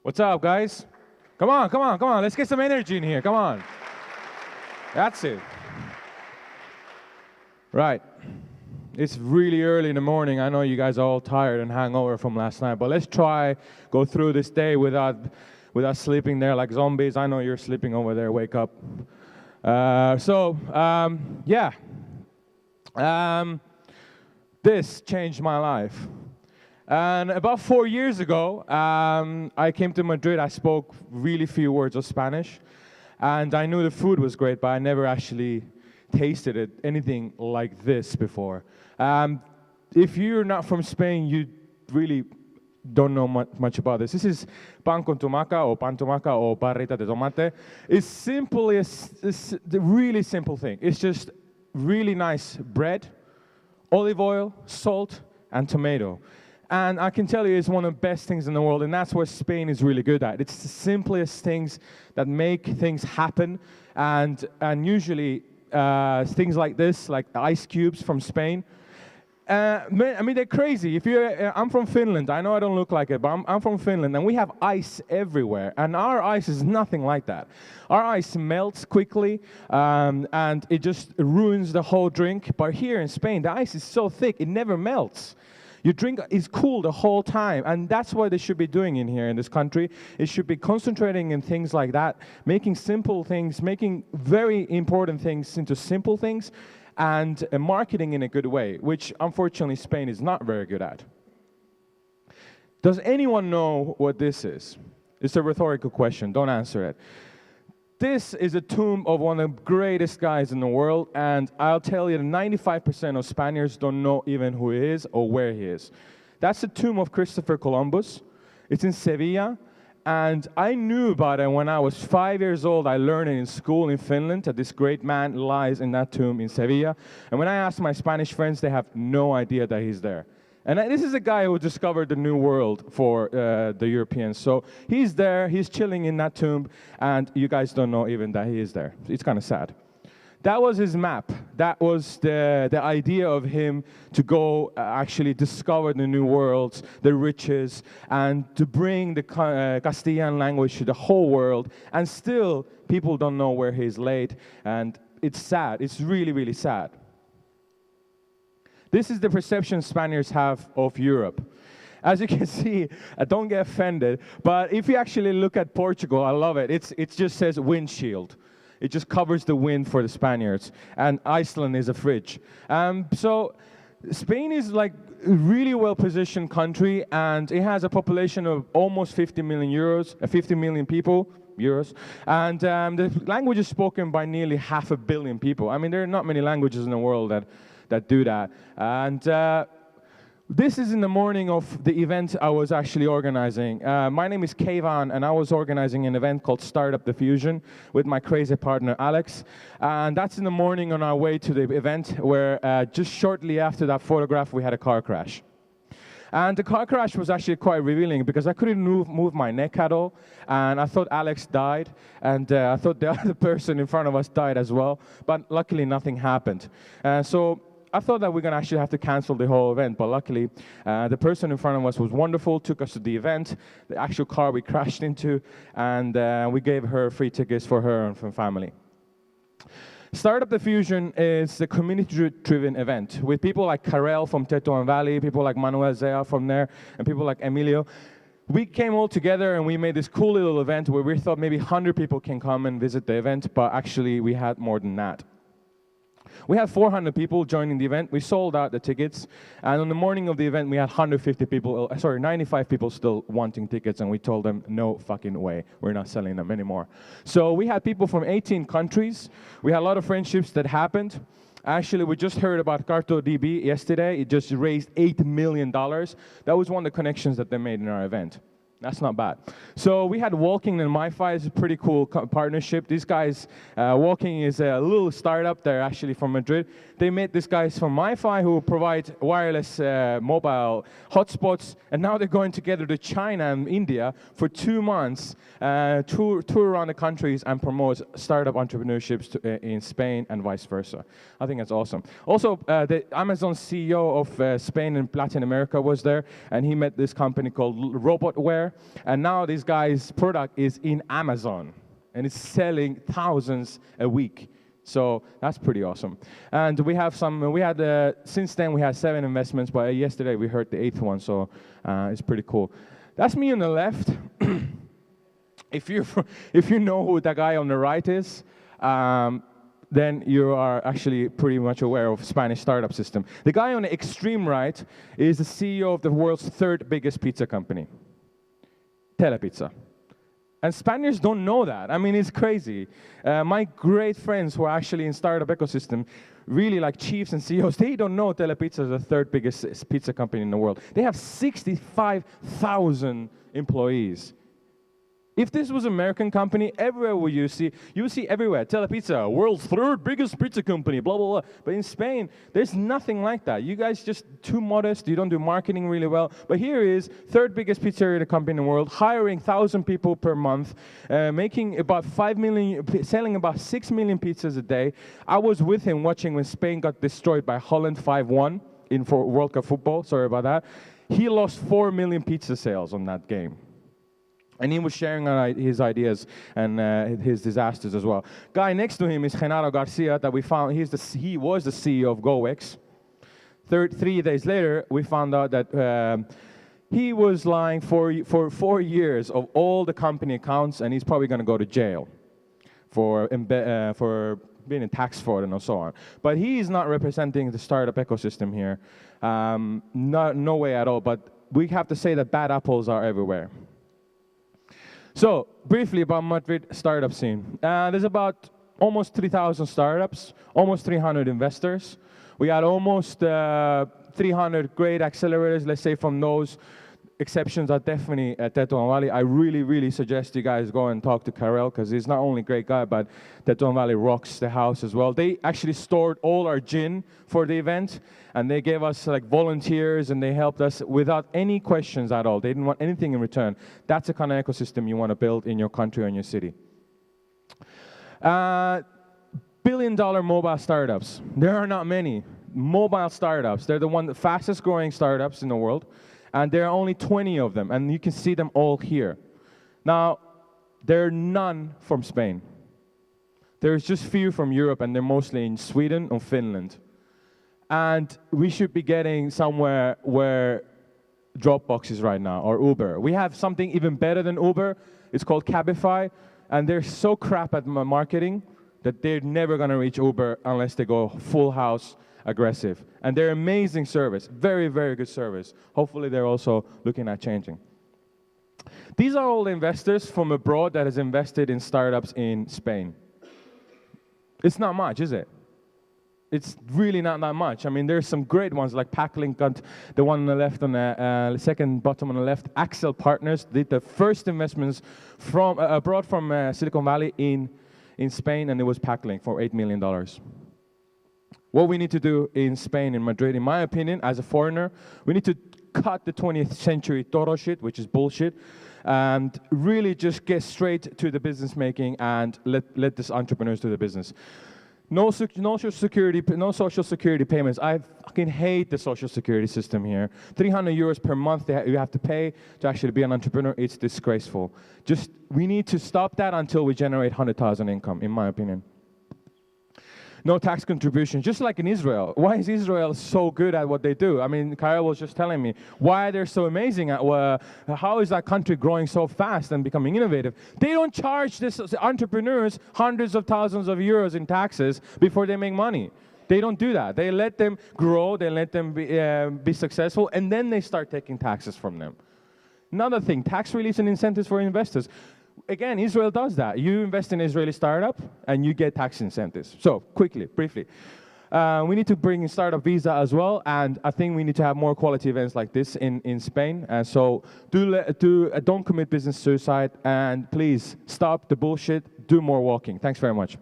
What's up, guys? Come on, come on, come on. Let's get some energy in here. Come on. That's it. Right. It's really early in the morning. I know you guys are all tired and hangover from last night, but let's try go through this day without sleeping there like zombies. I know you're sleeping over there. Wake up. Yeah. This changed my life. And about 4 years ago, I came to Madrid. I spoke really few words of Spanish, and I knew the food was great, but I never actually tasted anything like this before. If you're not from Spain, you really don't know much about this. This is pan con tomaca, or pan tomaca, or barrita de tomate. It's simply a really simple thing. It's just really nice bread, olive oil, salt, and tomato. And I can tell you it's one of the best things in the world, and that's what Spain is really good at. It's the simplest things that make things happen, and usually things like this, like ice cubes from Spain. I mean, they're crazy. I'm from Finland. I know I don't look like it, but I'm from Finland, and we have ice everywhere. And our ice is nothing like that. Our ice melts quickly, and it just ruins the whole drink. But here in Spain, the ice is so thick, it never melts. Your drink is cool the whole time, and that's what they should be doing in here in this country. It should be concentrating in things like that, making simple things, making very important things into simple things, and marketing in a good way, which unfortunately Spain is not very good at. Does anyone know what this is? It's a rhetorical question, don't answer it. This is a tomb of one of the greatest guys in the world, and I'll tell you that 95% of Spaniards don't know even who he is or where he is. That's the tomb of Christopher Columbus. It's in Sevilla, and I knew about it when I was 5 years old. I learned it in school in Finland that this great man lies in that tomb in Sevilla. And when I asked my Spanish friends, they have no idea that he's there. And this is a guy who discovered the new world for the Europeans. So he's there, he's chilling in that tomb, and you guys don't know even that he is there. It's kind of sad. That was his map. That was the idea of him to go actually discover the new worlds, the riches, and to bring the Castilian language to the whole world. And still, people don't know where he's laid, and it's sad. It's really, really sad. This is the perception Spaniards have of Europe. As you can see, don't get offended, but if you actually look at Portugal, I love it. It just says windshield. It just covers the wind for the Spaniards, and Iceland is a fridge. So Spain is like a really well-positioned country, and it has a population of almost 50 million people. And the language is spoken by nearly 500 million people. I mean, there are not many languages in the world that do that. And this is in the morning of the event I was actually organizing. My name is Kayvan, and I was organizing an event called Startup the Fusion with my crazy partner Alex. And that's in the morning on our way to the event, where just shortly after that photograph, we had a car crash. And the car crash was actually quite revealing because I couldn't move my neck at all. And I thought Alex died, and I thought the other person in front of us died as well. But luckily, nothing happened. So I thought that we're going to actually have to cancel the whole event, but luckily the person in front of us was wonderful, took us to the event, the actual car we crashed into, and we gave her free tickets for her and for family. Startup the Fusion is a community-driven event with people like Karel from Tetuan Valley, people like Manuel Zea from there, and people like Emilio. We came all together and we made this cool little event where we thought maybe 100 people can come and visit the event, but actually we had more than that. We had 400 people joining the event. We sold out the tickets, and on the morning of the event, we had 95 people still wanting tickets, and we told them, no fucking way, we're not selling them anymore. So we had people from 18 countries. We had a lot of friendships that happened. Actually, we just heard about CartoDB yesterday. It just raised $8 million. That was one of the connections that they made in our event. That's not bad. So we had Walking and MiFi. It's a pretty cool partnership. These guys, Walking is a little startup. They're actually from Madrid. They met these guys from MiFi who provide wireless mobile hotspots, and now they're going together to China and India for 2 months, tour around the countries and promote startup entrepreneurships in Spain and vice versa. I think that's awesome. Also, the Amazon CEO of Spain and Latin America was there, and he met this company called Robotware, and now this guy's product is in Amazon, and it's selling thousands a week. So that's pretty awesome. And we have since then we had 7 investments, but yesterday we heard the 8th one, so it's pretty cool. That's me on the left. If you know who that guy on the right is, then you are actually pretty much aware of Spanish startup system. The guy on the extreme right is the CEO of the world's 3rd biggest pizza company, Telepizza. And Spaniards don't know that. I mean, it's crazy. My great friends who are actually in startup ecosystem, really like chiefs and CEOs, they don't know Telepizza is the 3rd biggest pizza company in the world. They have 65,000 employees. If this was an American company, everywhere would you see everywhere, Telepizza, world's 3rd biggest pizza company, blah, blah, blah. But in Spain, there's nothing like that. You guys just too modest, you don't do marketing really well. But here is 3rd biggest pizzeria company in the world, hiring 1,000 people per month, making about 5 million, selling about 6 million pizzas a day. I was with him watching when Spain got destroyed by Holland 5-1 in World Cup football, sorry about that. He lost 4 million pizza sales on that game. And he was sharing his ideas and his disasters as well. Guy next to him is Genaro Garcia that we found. He was the CEO of GoX. 3 days later, we found out that he was lying for 4 years of all the company accounts, and he's probably going to go to jail for being in tax fraud and so on. But he is not representing the startup ecosystem here. No way at all. But we have to say that bad apples are everywhere. So, briefly about Madrid startup scene. There's about almost 3,000 startups, almost 300 investors. We had almost 300 great accelerators. Let's say from those, exceptions are definitely at Tetuan Valley. I really, really suggest you guys go and talk to Karel, because he's not only a great guy, but Tetuan Valley rocks the house as well. They actually stored all our gin for the event, and they gave us like volunteers, and they helped us without any questions at all. They didn't want anything in return. That's the kind of ecosystem you want to build in your country or in your city. Billion-dollar mobile startups. There are not many mobile startups. They're the fastest growing startups in the world. And there are only 20 of them, and you can see them all here. Now, there are none from Spain. There's just few from Europe, and they're mostly in Sweden or Finland. And we should be getting somewhere where Dropbox is right now, or Uber. We have something even better than Uber. It's called Cabify, and they're so crap at marketing that they're never going to reach Uber unless they go full house aggressive. And they're amazing service, very, very good service. Hopefully they're also looking at changing. These are all the investors from abroad that has invested in startups in Spain. It's not much, is it? It's really not that much. I mean, there's some great ones like Packlink, the one on the left, on the second bottom on the left. Axel Partners did the first investments from abroad from Silicon Valley in Spain, and it was Packlink for $8 million. What we need to do in Spain, in Madrid, in my opinion, as a foreigner, we need to cut the 20th century Toro shit, which is bullshit, and really just get straight to the business making and let these entrepreneurs do the business. No social security payments. I fucking hate the social security system here. 300 euros per month you have to pay to actually be an entrepreneur. It's disgraceful. We need to stop that until we generate 100,000 income, in my opinion. No tax contribution, just like in Israel. Why is Israel so good at what they do? I mean, Kyle was just telling me why they're so amazing at how is that country growing so fast and becoming innovative. They don't charge these entrepreneurs hundreds of thousands of euros in taxes before they make money. They don't do that. They let them grow, they let them be successful, and then they start taking taxes from them. Another thing, tax reliefs and incentives for investors. Again, Israel does that. You invest in an Israeli startup, and you get tax incentives. So, quickly, briefly. We need to bring in startup visa as well, and I think we need to have more quality events like this in Spain. So, don't commit business suicide, and please stop the bullshit. Do more walking. Thanks very much.